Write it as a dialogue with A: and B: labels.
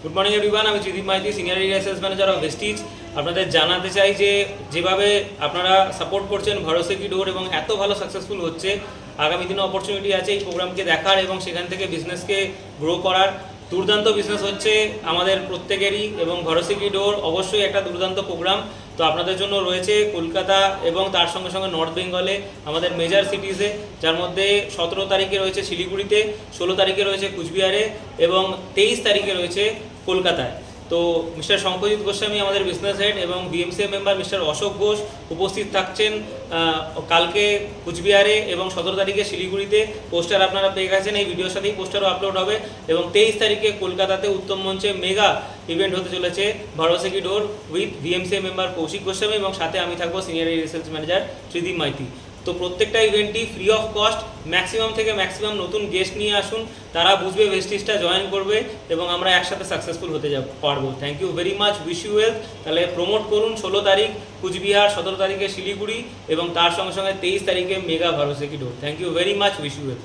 A: Good morning everyone, আমি Tridip Maiti, senior area sales manager of Vestige. আপনাদের জানাতে চাই যে যেভাবে আপনারা সাপোর্ট করছেন ভরসা কি ডোর এবং এত ভালো সাকসেসফুল হচ্ছে, আগামী দিনে অপরচুনিটি আছে এই প্রোগ্রামকে দেখার এবং সেখান থেকে বিজনেসকে গ্রো করার। দুর্দান্ত বিজনেস হচ্ছে আমাদের প্রত্যেকেরই এবং ভরসা কি ডোর অবশ্যই একটা দুর্দান্ত প্রোগ্রাম। তো আপনাদের জন্য রয়েছে কলকাতা এবং তার সঙ্গে সঙ্গে নর্থ বেঙ্গলে আমাদের মেজর সিটিজে, যার মধ্যে 17 তারিখে রয়েছে শিলিগুড়িতে, 16 তারিখে রয়েছে কুচবিহারে এবং 23 তারিখে রয়েছে কলকাতায়। তো মিস্টার শঙ্করজিৎ গোস্বামী আমাদের বিজনেস হেড এবং বিএমসিএ মেম্বার মিস্টার অশোক ঘোষ উপস্থিত থাকছেন কালকে কুচবিহারে এবং 17 তারিখে শিলিগুড়িতে। পোস্টার আপনারা পেয়ে গেছেন, এই ভিডিওর সাথেই পোস্টারও আপলোড হবে। এবং 23 তারিখে কলকাতাতে উত্তম মঞ্চে মেগা ইভেন্ট হতে চলেছে ভরসা কি ডোর with BMCA member Kaushik Goswami এবং সাথে আমি থাকবো senior research manager Tridip Maiti. তো প্রত্যেকটা ইভেন্টই ফ্রি অফ কস্ট, ম্যাক্সিমাম থেকে ম্যাক্সিমাম নতুন গেস্ট নিয়ে আসুন, তারা বুঝবে ভেস্টিজটা জয়েন করবে এবং আমরা একসাথে সাকসেসফুল হতে পারবো। Thank you very much, wish you well. তাহলে প্রমোট করুন 16 তারিখ কুচবিহার, 17 তারিখে শিলিগুড়ি এবং তার সঙ্গে সঙ্গে 23 তারিখে মেগা ভরসা কি ডোর। Thank you very much, wish you well.